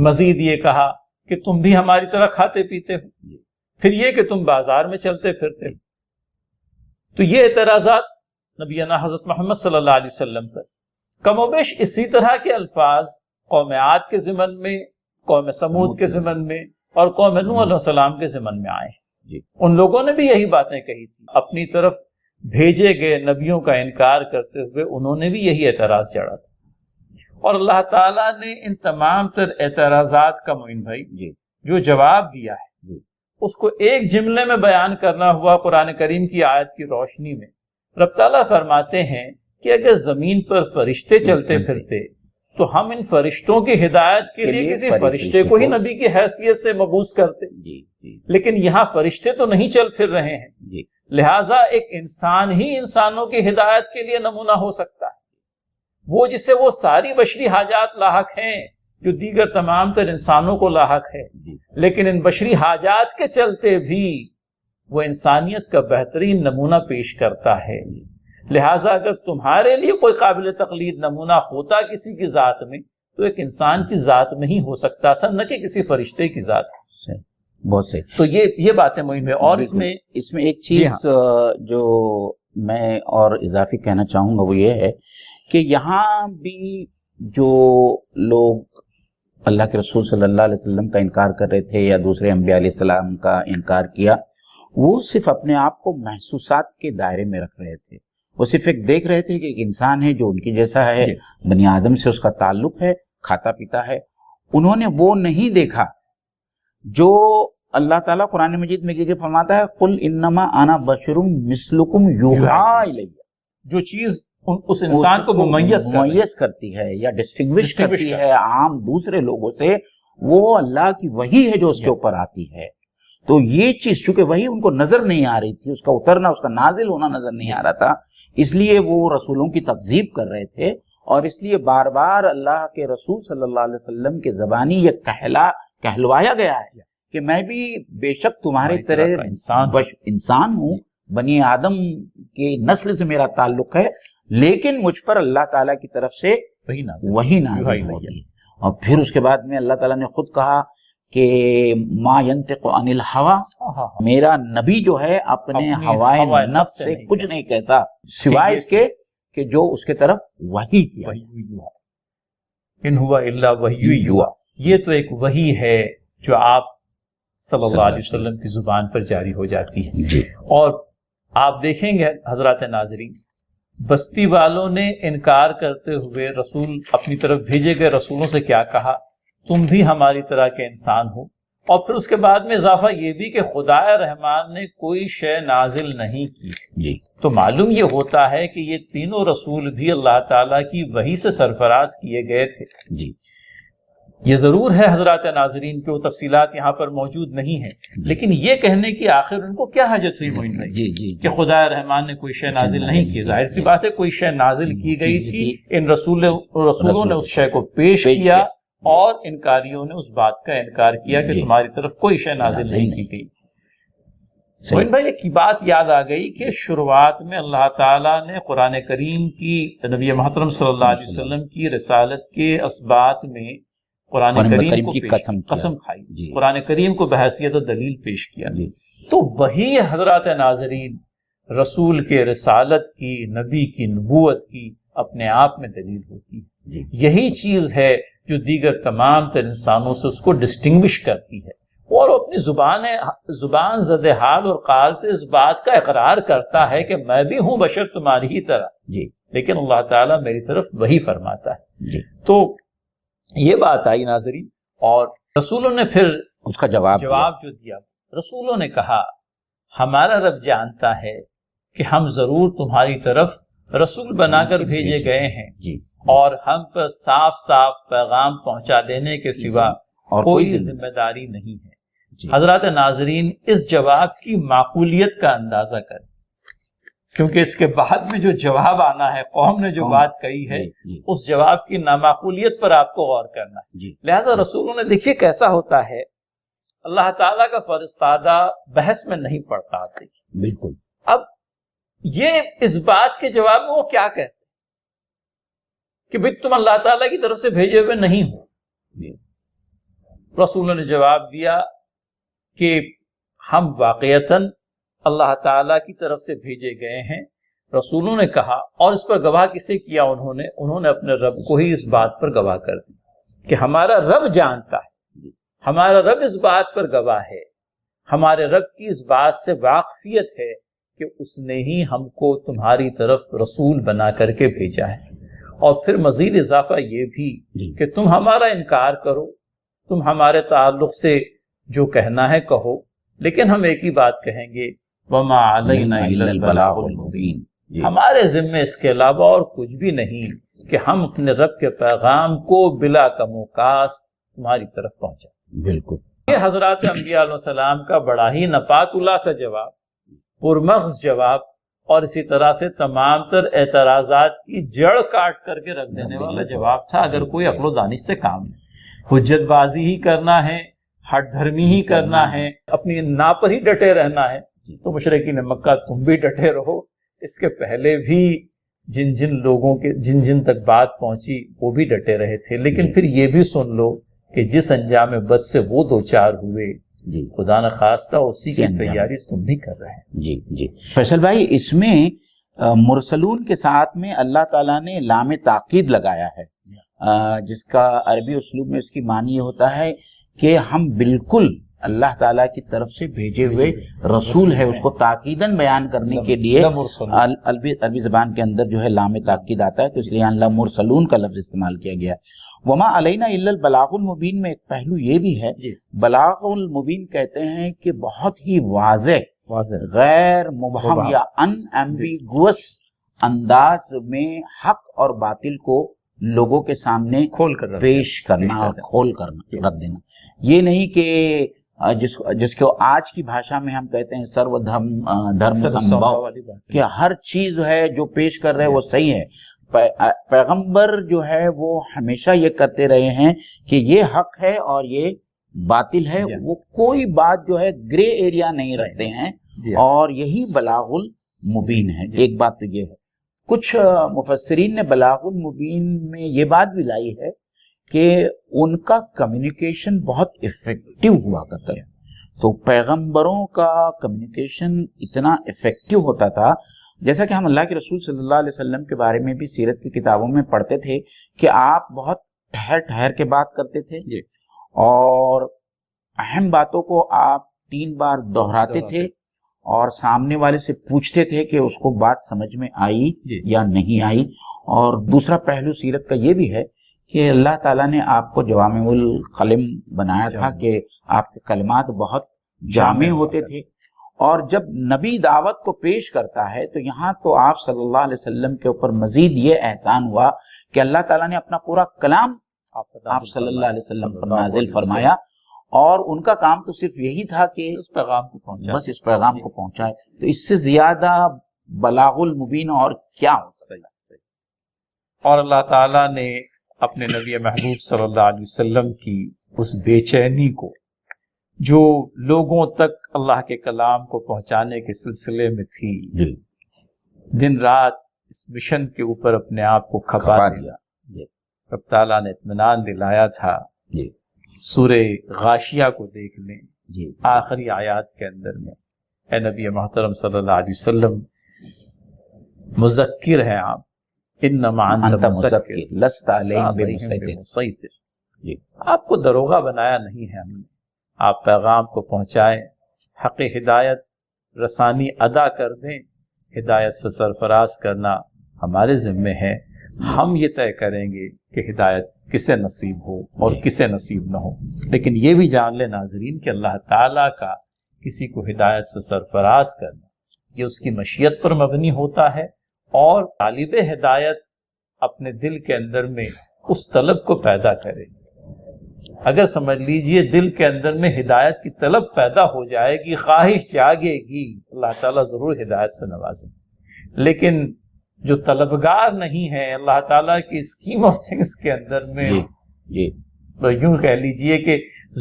مزید یہ کہا کہ تم بھی ہماری طرح کھاتے پیتے ہو، پھر یہ کہ تم بازار میں چلتے پھرتے. تو یہ اعتراضات نبینا حضرت محمد صلی اللہ علیہ وسلم پر کم و بیش اسی طرح کے الفاظ قوم عاد کے ضمن میں، قوم سمود کے ضمن میں اور قوم نوح علیہ السلام کے ضمن میں آئے ہیں. ان لوگوں نے بھی یہی باتیں کہی تھی. اپنی طرف بھیجے گئے نبیوں کا انکار کرتے ہوئے انہوں نے بھی یہی اعتراض جڑا تھا. اور اللہ تعالیٰ نے ان تمام تر اعتراضات کا معین بھائی جو جواب دیا ہے اس کو ایک جملے میں بیان کرنا ہوا قرآن کریم کی آیت کی روشنی میں. رب تعالیٰ فرماتے ہیں کہ اگر زمین پر فرشتے چلتے پھرتے تو ہم ان فرشتوں کی ہدایت کے لیے کسی فرشتے کو ہی نبی کی حیثیت سے مبعوث کرتے. لیکن یہاں فرشتے تو نہیں چل پھر رہے ہیں، لہٰذا ایک انسان ہی انسانوں کی ہدایت کے لیے نمونہ ہو سکتا ہے، وہ جس سے وہ ساری بشری حاجات لاحق ہیں جو دیگر تمام تر انسانوں کو لاحق ہے. لیکن ان بشری حاجات کے چلتے بھی وہ انسانیت کا بہترین نمونہ پیش کرتا ہے. لہٰذا اگر تمہارے لیے کوئی قابل تقلید نمونہ ہوتا کسی کی ذات میں تو ایک انسان کی ذات میں ہی ہو سکتا تھا، نہ کہ کسی فرشتے کی ذات. بہت سے تو یہ باتیں مہم ہے. اور اس میں ایک چیز جو میں اور اضافی کہنا چاہوں گا وہ یہ ہے کہ یہاں بھی جو لوگ اللہ کے رسول صلی اللہ علیہ وسلم کا انکار کر رہے تھے یا دوسرے انبیاء علیہ السلام کا انکار کیا، وہ صرف اپنے آپ کو محسوسات کے دائرے میں رکھ رہے تھے. وہ صرف ایک دیکھ رہے تھے کہ ایک انسان ہے جو ان کی جیسا ہے، بنی آدم سے اس کا تعلق ہے، کھاتا پیتا ہے. انہوں نے وہ نہیں دیکھا جو اللہ تعالیٰ قرآن مجید میں یہ فرماتا ہے قل انما انا بشر مثلکم یوحی الی، جو چیز اس انسان کو ممیز کرتی ہے یا ڈسٹنگوش کرتی ہے عام دوسرے لوگوں سے، وہ اللہ کی وحی ہے جو اس کے اوپر آتی ہے. تو یہ چیز چونکہ وہی ان کو نظر نہیں آ رہی تھی، اس کا اترنا، اس کا نازل ہونا نظر نہیں آ رہا تھا، اس لیے وہ رسولوں کی تکذیب کر رہے تھے. اور اس لیے بار بار اللہ کے رسول صلی اللہ علیہ وسلم کے زبانی یہ کہلوایا گیا ہے کہ میں بھی بے شک تمہارے طرح انسان ہوں، بنی آدم کی نسل سے میرا تعلق ہے، لیکن مجھ پر اللہ تعالیٰ کی طرف سے وہی نازل ہوتی ہے. اور پھر اس کے بعد میں اللہ تعالیٰ نے خود کہا کہ ما ینطق عن الہوی، میرا نبی جو ہے اپنے ہوائے نفس سے کچھ نہیں کہتا سوائے اس کے کہ جو اس کے طرف وحی کیا. ان ہوا الا وحی یوحی، یہ تو ایک وحی ہے جو آپ صلی اللہ علیہ وسلم کی زبان پر جاری ہو جاتی ہے. اور آپ دیکھیں گے حضرات ناظرین، بستی والوں نے انکار کرتے ہوئے رسول اپنی طرف بھیجے گئے رسولوں سے کیا کہا، تم بھی ہماری طرح کے انسان ہو. اور پھر اس کے بعد میں اضافہ یہ بھی کہ خدا رحمان نے کوئی شے نازل نہیں کی. تو معلوم یہ ہوتا ہے کہ یہ تینوں رسول بھی اللہ تعالیٰ کی وحی سے سرفراز کیے گئے تھے. یہ ضرور ہے حضرات ناظرین کہ وہ تفصیلات یہاں پر موجود نہیں ہیں، لیکن یہ کہنے کی آخر ان کو کیا حاجت ہوئی معین بھائی کہ خدا رحمان نے کوئی شے نازل نہیں کی. ظاہر سی بات ہے کوئی شے نازل کی گئی تھی، ان رسولوں نے اس شے کو پیش کیا اور انکاریوں نے اس بات کا انکار کیا کہ تمہاری طرف کوئی شے نازل نہیں کی گئی. معین بھائی ایک بات یاد آ گئی کہ شروعات میں اللہ تعالیٰ نے قرآن کریم کی، نبی محترم صلی اللہ علیہ وسلم کی رسالت کے اسبات میں قرآن کریم کی قسم کھائی، قرآن کریم کو بحیثیت دلیل پیش کیا. تو وہی حضرات ناظرین رسول کے رسالت کی، نبی کی نبوت کی اپنے آپ میں دلیل ہوتی ہے. یہی چیز ہے جو دیگر تمام تر انسانوں سے اس کو ڈسٹنگوش کرتی ہے، اور اپنی زبان زد حال اور قال سے اس بات کا اقرار کرتا ہے کہ میں بھی ہوں بشر تمہاری ہی طرح، جی لیکن اللہ تعالیٰ میری طرف وہی فرماتا ہے۔ جی، تو یہ بات آئی ناظرین، اور رسولوں نے پھر اس کا جواب جو دیا، رسولوں نے کہا ہمارا رب جانتا ہے کہ ہم ضرور تمہاری طرف رسول بنا کر بھیجے گئے ہیں، جی، اور ہم پر صاف صاف پیغام پہنچا دینے کے سوا اور کوئی ذمہ داری نہیں ہے۔ جی، حضرات ناظرین، اس جواب کی معقولیت کا اندازہ کریں، کیونکہ اس کے بعد میں جو جواب آنا ہے، قوم نے جو بات کہی ہے، جی، اس جواب کی نامعقولیت پر آپ کو غور کرنا ہے۔ جی، لہٰذا رسولوں نے، دیکھیے کیسا ہوتا ہے، اللہ تعالیٰ کا فرستادہ بحث میں نہیں پڑتا، دیکھیے بالکل۔ اب یہ اس بات کے جواب میں وہ کیا کہتے کہ بھئی تم اللہ تعالیٰ کی طرف سے بھیجے ہوئے نہیں ہو۔ جی، رسولوں نے جواب دیا کہ ہم واقعتاً اللہ تعالیٰ کی طرف سے بھیجے گئے ہیں۔ رسولوں نے کہا، اور اس پر گواہ کسے کیا؟ انہوں نے اپنے رب کو ہی اس بات پر گواہ کر دیا کہ ہمارا رب جانتا ہے، ہمارا رب اس بات پر گواہ ہے، ہمارے رب کی اس بات سے واقفیت ہے کہ اس نے ہی ہم کو تمہاری طرف رسول بنا کر کے بھیجا ہے۔ اور پھر مزید اضافہ یہ بھی کہ تم ہمارا انکار کرو، تم ہمارے تعلق سے جو کہنا ہے کہو، لیکن ہم ایک ہی بات کہیں گے، وَمَا عَلَيْنَا إِلَّا الْبَلَاغُ الْمُبِينُ، ہمارے ذمے اس کے علاوہ اور کچھ بھی نہیں کہ ہم اپنے رب کے پیغام کو بلا کم و کاست تمہاری طرف پہنچائیں۔ بالکل، یہ حضرات انبیاء علیہ السلام کا بڑا ہی نپات اللہ سا جواب، پرمغز جواب، اور اسی طرح سے تمام تر اعتراضات کی جڑ کاٹ کر کے رکھ دینے والا جواب تھا۔ اگر کوئی عقل و دانش سے کام نہیں، حجت بازی ہی کرنا ہے، ہٹ دھرمی ہی کرنا ہے، اپنی نا پر ہی ڈٹے رہنا ہے، تو مشرکین مکہ تم بھی ڈٹے رہو۔ اس کے پہلے بھی جن لوگوں کے جن تک بات پہنچی وہ بھی ڈٹے رہے تھے، لیکن پھر یہ بھی سن لو کہ جس انجام بد سے وہ دو چار ہوئے، جی، خدا نخواستہ اسی کی تیاری تم بھی کر رہے ہیں۔ جی جی، فیصل بھائی، اس میں مرسلون کے ساتھ میں اللہ تعالیٰ نے لام تاکید لگایا ہے، جس کا عربی اسلوب میں اس کی معنی یہ ہوتا ہے کہ ہم بالکل اللہ تعالیٰ کی طرف سے بھیجے ہوئے رسول ہے، اس کو تاکیداً بیان کرنے کے لیے عربی زبان کے اندر جو ہے لام تاکید آتا ہے، تو اس لیے اللہ مرسلون کا لفظ استعمال کیا گیا ہے۔ وما علینا الا البلاغ المبین میں ایک پہلو یہ بھی ہے، بلاغ المبین کہتے ہیں کہ بہت ہی واضح، غیر مبہم یا ان ایمبیگوس انداز میں حق اور باطل کو لوگوں کے سامنے کھول کر پیش کرنا، کھول کرنا، رکھ دینا۔ یہ نہیں کہ جس کو آج کی بھاشا میں ہم کہتے ہیں سرو دھرم سمبھو، کہ ہر چیز ہے جو پیش کر رہے وہ صحیح ہے۔ پیغمبر جو ہے وہ ہمیشہ یہ کرتے رہے ہیں کہ یہ حق ہے اور یہ باطل ہے، وہ کوئی بات جو ہے گرے ایریا نہیں رکھتے ہیں، اور یہی بلاغ المبین ہے۔ ایک بات تو یہ ہے، کچھ مفسرین نے بلاغ المبین میں یہ بات بھی لائی ہے کہ ان کا کمیونیکیشن بہت افیکٹو ہوا کرتا ہے۔ تو پیغمبروں کا کمیونیکیشن اتنا افیکٹو ہوتا تھا، جیسا کہ ہم اللہ کے رسول صلی اللہ علیہ وسلم کے بارے میں بھی سیرت کی کتابوں میں پڑھتے تھے کہ آپ بہت ٹھہر ٹھہر کے بات کرتے تھے، اور اہم باتوں کو آپ 3 بار دہراتے تھے، اور سامنے والے سے پوچھتے تھے کہ اس کو بات سمجھ میں آئی یا نہیں آئی۔ اور دوسرا پہلو سیرت کا یہ بھی ہے کہ اللہ تعالیٰ نے آپ کو جوامع الکلم بنایا تھا، کہ آپ کے کلمات بہت جامع ہوتے تھے، اور جب نبی دعوت کو پیش کرتا ہے تو یہاں تو آپ صلی اللہ علیہ وسلم کے اوپر مزید یہ احسان ہوا کہ اللہ تعالیٰ نے اپنا پورا کلام آپ صلی اللہ علیہ وسلم پر نازل فرمایا، اور ان کا کام تو صرف یہی تھا کہ اس پیغام کو پہنچائے، بس اس پیغام کو پہنچائے۔ تو اس سے زیادہ بلاغ المبین اور کیا ہو سکتا ہے؟ اور اللہ تعالیٰ نے اپنے نبی محبوب صلی اللہ علیہ وسلم کی اس بے چینی کو جو لوگوں تک اللہ کے کلام کو پہنچانے کے سلسلے میں تھی، دن رات اس مشن کے اوپر اپنے آپ کو کھپا دیا، رب تعالیٰ نے اطمینان دلایا تھا۔ سورہ غاشیہ کو دیکھ لیں، آخری آیات کے اندر میں، اے نبی محترم صلی اللہ علیہ وسلم، مذکر ہیں آپ، انما انت مذکر لست علیہم بمسیطر، جی آپ کو دروغہ بنایا نہیں ہے ہم نے، آپ پیغام کو پہنچائیں، حق ہدایت رسانی ادا کر دیں، ہدایت سے سرفراز کرنا ہمارے ذمے ہے، ہم یہ طے کریں گے کہ ہدایت کسے نصیب ہو اور کسے نصیب نہ ہو۔ لیکن یہ بھی جان لے ناظرین کہ اللہ تعالیٰ کا کسی کو ہدایت سے سرفراز کرنا یہ اس کی مشیت پر مبنی ہوتا ہے، اور طالب ہدایت اپنے دل کے اندر میں اس طلب کو پیدا کرے۔ اگر سمجھ لیجئے دل کے اندر میں ہدایت کی طلب پیدا ہو جائے گی، خواہش جاگے گی، اللہ تعالیٰ ضرور ہدایت سے نوازیں۔ لیکن جو طلبگار نہیں ہے اللہ تعالیٰ کی اسکیم آف تھنگس کے اندر میں، تو یوں کہہ لیجئے کہ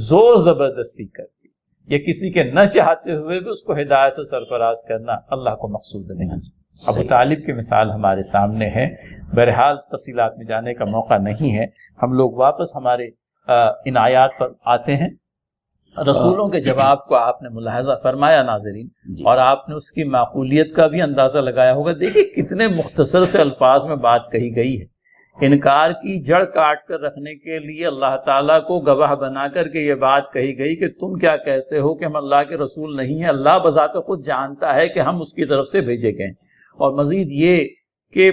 زور زبردستی کرتی یا کسی کے نہ چاہتے ہوئے بھی اس کو ہدایت سے سرفراز کرنا اللہ کو مقصود نہیں۔ ابو طالب کی مثال ہمارے سامنے ہے، بہرحال تفصیلات میں جانے کا موقع نہیں ہے، ہم لوگ واپس ہمارے ان آیات پر آتے ہیں۔ رسولوں کے جواب کو آپ نے ملاحظہ فرمایا ناظرین، اور آپ نے اس کی معقولیت کا بھی اندازہ لگایا ہوگا۔ دیکھیے کتنے مختصر سے الفاظ میں بات کہی گئی ہے، انکار کی جڑ کاٹ کر رکھنے کے لیے اللہ تعالیٰ کو گواہ بنا کر کے یہ بات کہی گئی کہ تم کیا کہتے ہو کہ ہم اللہ کے رسول نہیں ہیں، اللہ بذات خود جانتا ہے کہ ہم اس کی طرف سے بھیجے گئے، اور مزید یہ کہ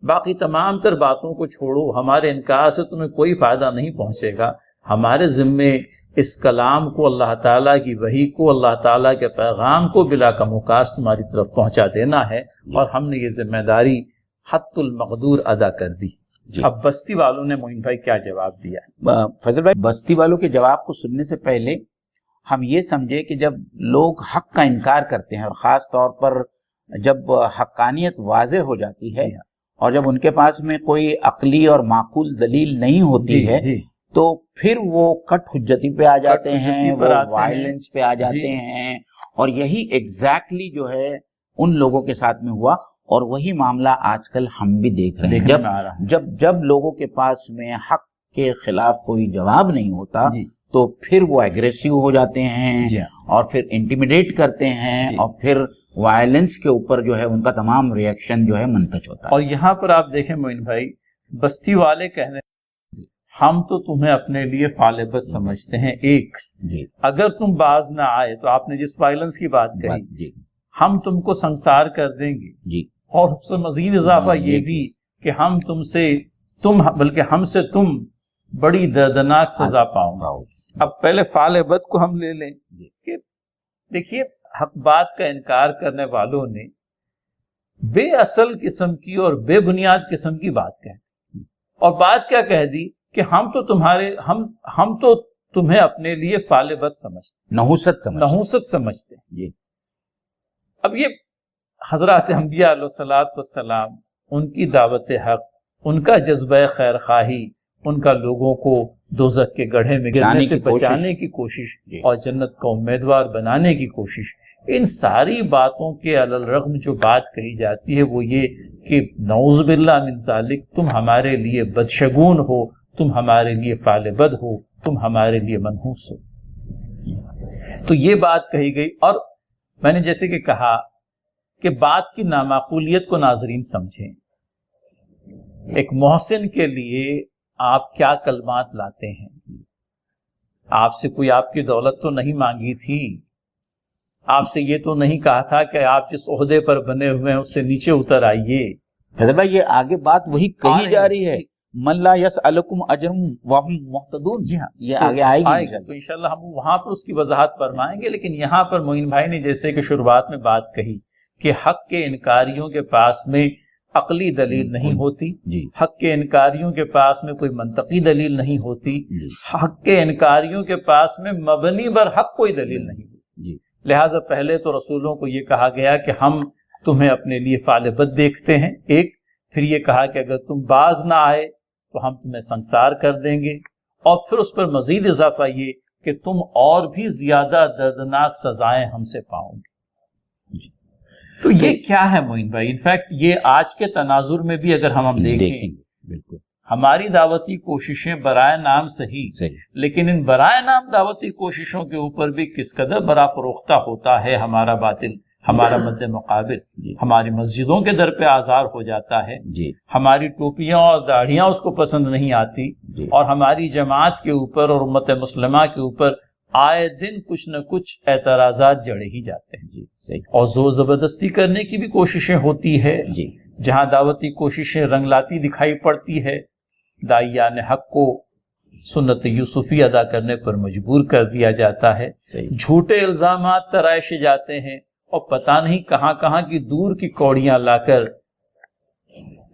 باقی تمام تر باتوں کو چھوڑو، ہمارے انکار سے تمہیں کوئی فائدہ نہیں پہنچے گا، ہمارے ذمے اس کلام کو، اللہ تعالیٰ کی وحی کو، اللہ تعالیٰ کے پیغام کو بلا کم و کاست تمہاری طرف پہنچا دینا ہے، اور ہم نے یہ ذمہ داری حت المقدور ادا کر دی۔ اب بستی والوں نے معین بھائی کیا جواب دیا؟ فضل بھائی، بستی والوں کے جواب کو سننے سے پہلے ہم یہ سمجھے کہ جب لوگ حق کا انکار کرتے ہیں، اور خاص طور پر جب حقانیت واضح ہو جاتی ہے اور جب ان کے پاس میں کوئی عقلی اور معقول دلیل نہیں ہوتی ہے تو پھر وہ کٹ حجتی پہ آ جاتے ہیں، وہ وائلنس پہ آ جاتے ہیں، اور یہی ایگزیکٹلی جو ہے ان لوگوں کے ساتھ میں ہوا، اور وہی معاملہ آج کل ہم بھی دیکھ رہے ہیں۔ جب لوگوں کے پاس میں حق کے خلاف کوئی جواب نہیں ہوتا تو پھر وہ ایگریسو ہو جاتے ہیں اور پھر انٹیمیڈیٹ کرتے ہیں، اور پھر وائلنس کے اوپر جو ہے ان کا تمام ریئیکشن جو ہے منتج ہوتا ہے۔ اور یہاں پر آپ دیکھیں معین بھائی، بستی والے کہنے ہم تو تمہیں اپنے لیے فالبت سمجھتے ہیں، ایک اگر تم باز نہ آئے تو آپ نے جس وائلنس کی بات کہی، ہم تم کو سنسار کر دیں گے، اور اس سے مزید اضافہ یہ بھی کہ ہم بلکہ ہم سے تم بڑی دردناک سزا پاؤں گے۔ اب پہلے فالبت کو ہم لے لیں کہ دیکھیے حق بات کا انکار کرنے والوں نے بے اصل قسم کی اور بے بنیاد قسم کی بات کہہ دی، اور بات کیا کہہ دی کہ ہم تو تمہیں اپنے لیے فالبت سمجھتے، نحوست سمجھتے ہیں۔ اب یہ حضرات انبیاء علیہ الصلوۃ والسلام، ان کی دعوت حق، ان کا جذبہ خیر خواہی، ان کا لوگوں کو دوزخ کے گڑھے میں گرنے سے بچانے کی کوشش اور جنت کا امیدوار بنانے کی کوشش، ان ساری باتوں کے علی الرغم جو بات کہی جاتی ہے وہ یہ کہ نعوذ باللہ من ذالک، تم ہمارے لیے بدشگون ہو، تم ہمارے لیے فالبد ہو، تم ہمارے لیے منحوس ہو۔ تو یہ بات کہی گئی، اور میں نے جیسے کہ کہا کہ بات کی نامعقولیت کو ناظرین سمجھیں۔ ایک محسن کے لیے آپ کیا کلمات لاتے ہیں؟ آپ سے کوئی آپ کی دولت تو نہیں مانگی تھی، آپ سے یہ تو نہیں کہا تھا کہ آپ جس عہدے پر بنے ہوئے ہیں اس سے نیچے اتر آئیے۔ فضل بھائی، یہ آگے بات وہی کہی جا رہی ہے، من لا یسألکم اجرا وہم محتدون۔ جی ہاں، یہ آگے آئے گی تو انشاءاللہ ہم وہاں پر اس کی وضاحت فرمائیں گے، لیکن یہاں پر معین بھائی نے جیسے کہ شروعات میں بات کہی کہ حق کے انکاریوں کے پاس میں عقلی دلیل نہیں ہوتی، حق کے انکاریوں کے پاس میں کوئی منطقی دلیل نہیں ہوتی، حق کے انکاریوں کے پاس میں مبنی بر حق کوئی دلیل نہیں ہوتی۔ لہٰذا پہلے تو رسولوں کو یہ کہا گیا کہ ہم تمہیں اپنے لیے فالبت دیکھتے ہیں، ایک، پھر یہ کہا کہ اگر تم باز نہ آئے تو ہم تمہیں سنسار کر دیں گے، اور پھر اس پر مزید اضافہ یہ کہ تم اور بھی زیادہ دردناک سزائیں ہم سے پاؤ گے۔ تو یہ کیا ہے معین بھائی؟ انفیکٹ یہ آج کے تناظر میں بھی اگر ہم دیکھیں، بالکل ہماری دعوتی کوششیں برائے نام صحیح، لیکن ان برائے نام دعوتی کوششوں کے اوپر بھی کس قدر برا فروختہ ہوتا ہے ہمارا باطل، ہمارا مد مقابل، ہماری مسجدوں کے در پہ آزار ہو جاتا ہے، ہماری ٹوپیاں اور داڑھیاں اس کو پسند نہیں آتی، جی اور ہماری جماعت کے اوپر اور امت مسلمہ کے اوپر آئے دن کچھ نہ کچھ اعتراضات جڑے ہی جاتے ہیں جی صحیح اور زور زبردستی کرنے کی بھی کوششیں ہوتی ہے. جی جہاں دعوتی کوششیں رنگ لاتی دکھائی پڑتی ہے، داعیان حق کو سنت یوسفی ادا کرنے پر مجبور کر دیا جاتا ہے، صحیح جھوٹے الزامات ترائشے جاتے ہیں اور پتہ نہیں کہاں کہاں کی دور کی کوڑیاں لا کر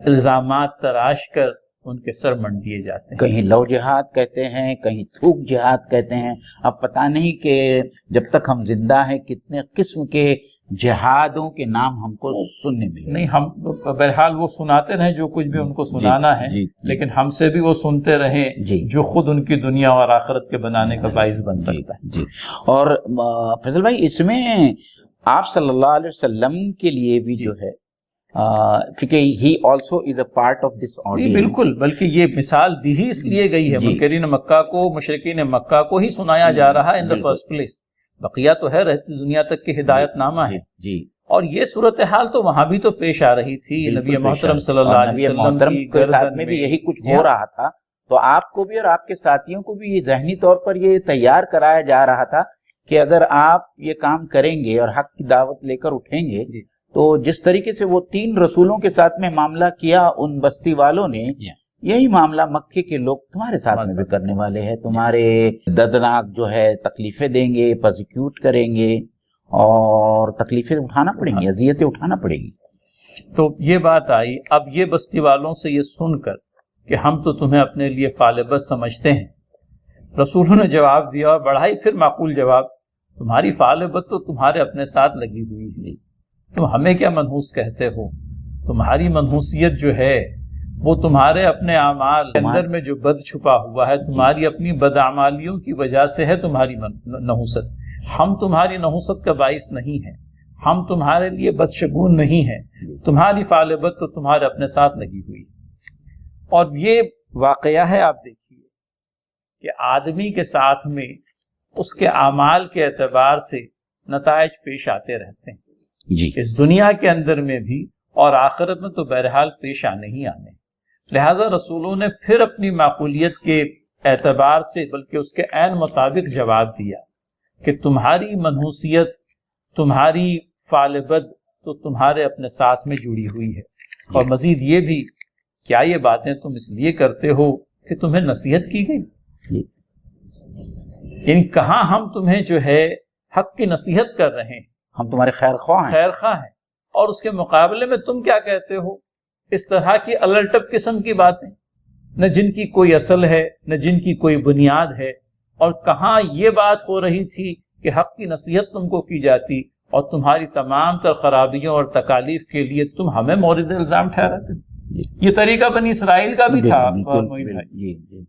الزامات تراش کر ان کے سر منڈ دیے جاتے ہیں. کہیں لو جہاد کہتے ہیں، کہیں تھوک جہاد کہتے ہیں. اب پتہ نہیں کہ جب تک ہم زندہ ہیں کتنے قسم کے جہادوں کے نام ہم کو سننے ملے. نہیں، ہم بہرحال وہ سناتے رہیں جو کچھ بھی ان کو سنانا ہے، جی لیکن ہم سے بھی وہ سنتے رہیں جی جو خود ان کی دنیا اور آخرت کے بنانے کا باعث بن سکتا ہے. جی. اور فیصل بھائی اس میں آپ صلی اللہ علیہ وسلم کے لیے بھی جو ہے کیونکہ he also is a part of this نہیں آڈینس. بالکل، بلکہ یہ مثال دی ہی اس لیے گئی ہے، جی. منکرین مکہ کو، مشرکین مکہ کو ہی سنایا جا رہا ہے ان دی فرسٹ پلیس. بقیہ تو ہے رہتی دنیا تک کی ہدایت نامہ ہے. جی اور یہ صورتحال تو وہاں بھی تو پیش آ رہی تھی. نبی محترم صلی اللہ علیہ وسلم کی کے ساتھ گردن میں بھی یہی کچھ ہو رہا تھا. تو آپ کو بھی اور آپ کے ساتھیوں کو بھی یہ ذہنی طور پر یہ تیار کرایا جا رہا تھا کہ اگر آپ یہ کام کریں گے اور حق کی دعوت لے کر اٹھیں گے تو جس طریقے سے وہ 3 رسولوں کے ساتھ میں معاملہ کیا ان بستی والوں نے، یہی معاملہ مکے کے لوگ تمہارے ساتھ میں بھی کرنے والے ہیں. تمہارے دردناک جو ہے تکلیفیں دیں گے، پرزیکیوٹ کریں گے اور تکلیفیں اٹھانا پڑیں گی، اذیتیں اٹھانا پڑے گی. تو یہ بات آئی. اب یہ بستی والوں سے یہ سن کر کہ ہم تو تمہیں اپنے لیے فالبت سمجھتے ہیں، رسولوں نے جواب دیا اور بڑھائی پھر معقول جواب، تمہاری فالبت تو تمہارے اپنے ساتھ لگی ہوئی ہے، تم ہمیں کیا منحوس کہتے ہو؟ تمہاری منحوسیت جو ہے وہ تمہارے اپنے اعمال کے اندر میں جو بد چھپا ہوا ہے، تمہاری اپنی بدعمالیوں کی وجہ سے ہے تمہاری نحوست. ہم تمہاری نحوست کا باعث نہیں ہیں، ہم تمہارے لیے بدشگون نہیں ہیں. تمہاری فالبت تو تمہارے اپنے ساتھ لگی ہوئی. اور یہ واقعہ ہے، آپ دیکھیے کہ آدمی کے ساتھ میں اس کے اعمال کے اعتبار سے نتائج پیش آتے رہتے ہیں، جی اس دنیا کے اندر میں بھی اور آخرت میں تو بہرحال پیش آنے ہی آنے. لہذا رسولوں نے پھر اپنی معقولیت کے اعتبار سے بلکہ اس کے عین مطابق جواب دیا کہ تمہاری منحوسیت، تمہاری فالبد تو تمہارے اپنے ساتھ میں جڑی ہوئی ہے. اور مزید یہ بھی، کیا یہ باتیں تم اس لیے کرتے ہو کہ تمہیں نصیحت کی گئی؟ یعنی کہاں ہم تمہیں جو ہے حق کی نصیحت کر رہے ہیں، ہم تمہارے خیر خواہ ہیں، خیر خواہ ہیں، اور اس کے مقابلے میں تم کیا کہتے ہو؟ اس طرح کی الٹپ قسم کی باتیں، نہ جن کی کوئی اصل ہے نہ جن کی کوئی بنیاد ہے. اور کہاں یہ بات ہو رہی تھی کہ حق کی نصیحت تم کو کی جاتی اور تمہاری تمام تر خرابیوں اور تکالیف کے لیے تم ہمیں مورد الزام ٹھہراتے. یہ طریقہ بنی اسرائیل کا بھی تھا.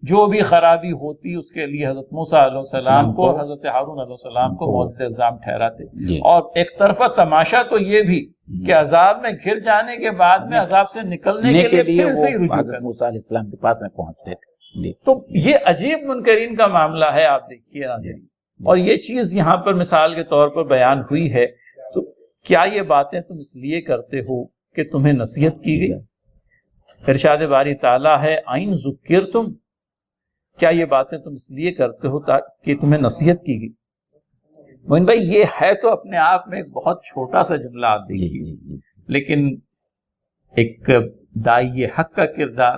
جو بھی خرابی ہوتی اس کے لیے حضرت موسیٰ علیہ السلام کو، حضرت ہارون علیہ السلام کو مورد الزام ٹھہراتے. اور ایک طرفہ تماشا تو یہ بھی کہ عذاب میں گھر جانے کے بعد میں عذاب سے نکلنے کے لیے پھر سے ہی رجوع کرتے، موسیٰ علیہ السلام کے پاس میں پہنچتے تھے. تو یہ عجیب منکرین کا معاملہ ہے. آپ دیکھیے ناظرین، اور یہ چیز یہاں پر مثال کے طور پر بیان ہوئی ہے. تو کیا یہ باتیں تم اس لیے کرتے ہو کہ تمہیں نصیحت کی گئی؟ ارشاد باری تعالیٰ ہے آئین ذکرتم، کیا یہ باتیں تم اس لیے کرتے ہو کہ تمہیں نصیحت کی گئی؟ موین بھائی یہ ہے تو اپنے آپ میں ایک بہت چھوٹا سا جملہ، آپ دیکھیے، لیکن ایک داعی حق کا کردار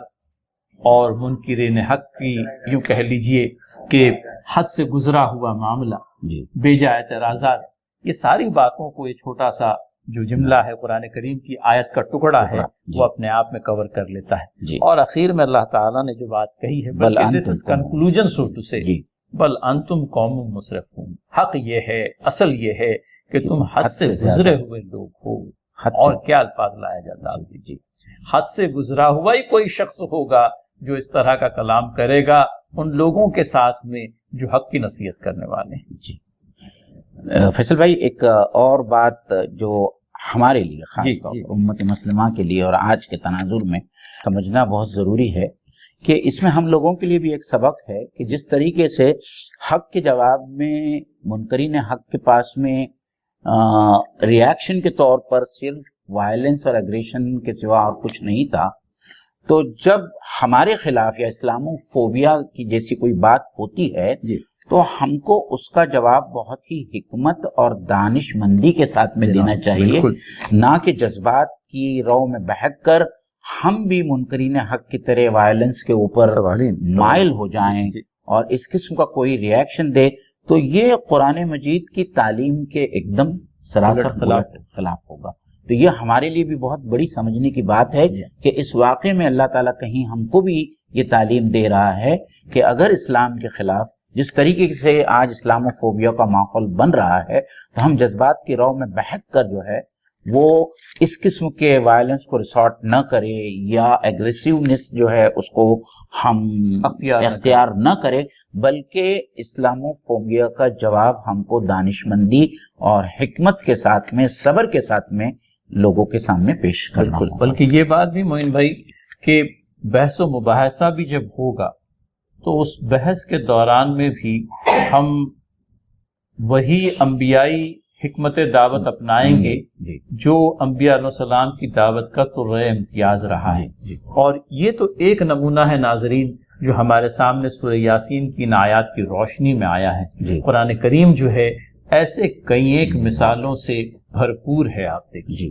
اور منکرین حق کی یوں کہہ لیجئے کہ حد سے گزرا ہوا معاملہ، بے جا اعتراضات، یہ ساری باتوں کو یہ چھوٹا سا جو جملہ ہے قرآن کریم کی آیت کا ٹکڑا ہے وہ اپنے آپ میں کور کر لیتا ہے. اور اخیر میں اللہ تعالیٰ نے جو بات کہی ہے، بلکہ دس از کنکلوژن سو ٹو سے، بل انتم قوم مسرفون، حق یہ ہے، اصل یہ ہے کہ تم حد سے گزرے ہوئے لوگ ہو. اور کیا الفاظ لایا جاتا ہے، حد سے گزرا ہوا ہی کوئی شخص ہوگا جو اس طرح کا کلام کرے گا ان لوگوں کے ساتھ میں جو حق کی نصیحت کرنے والے ہیں. فیصل بھائی ایک اور بات جو ہمارے لیے خاص طور پر امت مسلمہ کے لیے اور آج کے تناظر میں سمجھنا بہت ضروری ہے کہ اس میں ہم لوگوں کے لیے بھی ایک سبق ہے کہ جس طریقے سے حق کے جواب میں منکرین حق کے پاس میں ری ایکشن کے طور پر صرف وائلنس اور اگریشن کے سوا اور کچھ نہیں تھا، تو جب ہمارے خلاف یا اسلامو فوبیا کی جیسی کوئی بات ہوتی ہے تو ہم کو اس کا جواب بہت ہی حکمت اور دانش مندی کے ساتھ میں دینا چاہیے، نہ کہ جذبات کی رو میں بہک کر ہم بھی منکرین حق کی طرح وائلنس کے اوپر مائل ہو جائیں اور اس قسم کا کوئی ری ایکشن دے، تو یہ قرآن مجید کی تعلیم کے ایک دم سراسر خلاف ہوگا۔ تو یہ ہمارے لیے بھی بہت بڑی سمجھنے کی بات ہے کہ اس واقعے میں اللہ تعالیٰ کہیں ہم کو بھی یہ تعلیم دے رہا ہے کہ اگر اسلام کے خلاف جس طریقے سے آج اسلام و فوبیا کا ماحول بن رہا ہے تو ہم جذبات کی رو میں بہک کر جو ہے وہ اس قسم کے وائلنس کو ریسورٹ نہ کرے یا ایگریسیونیس جو ہے اس کو ہم اختیار نہ کرے، بلکہ اسلام و فوبیا کا جواب ہم کو دانش مندی اور حکمت کے ساتھ میں، صبر کے ساتھ میں لوگوں کے سامنے پیش کرنا ہوگا۔ بلکہ یہ بات بھی معین بھائی کہ بحث و مباحثہ بھی جب ہوگا تو اس بحث کے دوران میں بھی ہم وہی انبیائی حکمت دعوت اپنائیں گے جو انبیاء علیہ السلام کی دعوت کا تو امتیاز رہا ہے، اور یہ تو ایک نمونہ ہے ناظرین جو ہمارے سامنے سورہ یاسین کی ان آیات کی روشنی میں آیا ہے۔ قرآن کریم جو ہے ایسے کئی ایک مثالوں سے بھرپور ہے، آپ دیکھیے۔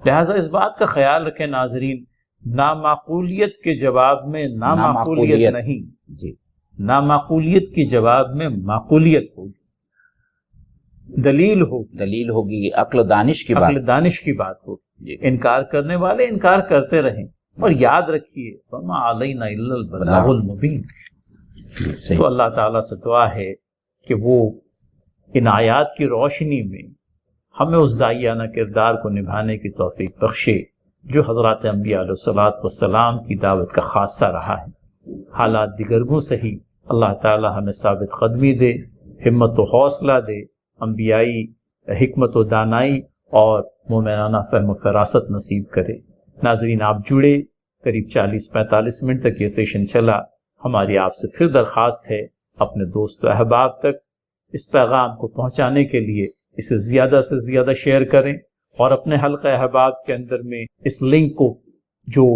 لہٰذا اس بات کا خیال رکھیں ناظرین، نامعقولیت کے جواب میں نامعقولیت نہیں، نامعقولیت کے جواب میں معقولیت ہوگی، دلیل ہوگی، عقل و دانش کی بات ہوگی۔ انکار کرنے والے انکار کرتے رہیں، اور یاد رکھیے وَمَا عَلَيْنَا إِلَّا الْبَلَاغُ الْمُبِينُ۔ تو اللہ تعالیٰ سے دعا ہے کہ وہ ان آیات کی روشنی میں ہمیں اس داعیانہ کردار کو نبھانے کی توفیق بخشے جو حضرات انبیاء علیہ السلام کی دعوت کا خاصہ رہا ہے۔ حالات دیگرگوں صحیح اللہ تعالیٰ ہمیں ثابت قدمی دے، ہمت و حوصلہ دے، انبیائی حکمت و دانائی اور مومنانہ فہم و فراست نصیب کرے۔ ناظرین آپ جڑے، قریب 40-45 منٹ تک یہ سیشن چلا۔ ہماری آپ سے پھر درخواست ہے اپنے دوست و احباب تک اس پیغام کو پہنچانے کے لیے اسے زیادہ سے زیادہ شیئر کریں، اور اپنے حلقہ احباب کے اندر میں اس لنک کو جو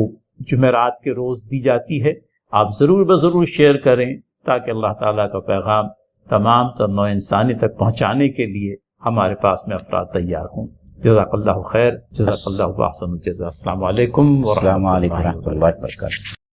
جمعرات کے روز دی جاتی ہے آپ ضرور بضرور شیئر کریں، تاکہ اللہ تعالیٰ کا پیغام تمام تر نوع انسانی تک پہنچانے کے لیے ہمارے پاس میں افراد تیار ہوں۔ جزاک اللہ خیر، جزاک اللہ احسن الجزا۔ السلام علیکم ورحمۃ اللہ وبرکاتہ۔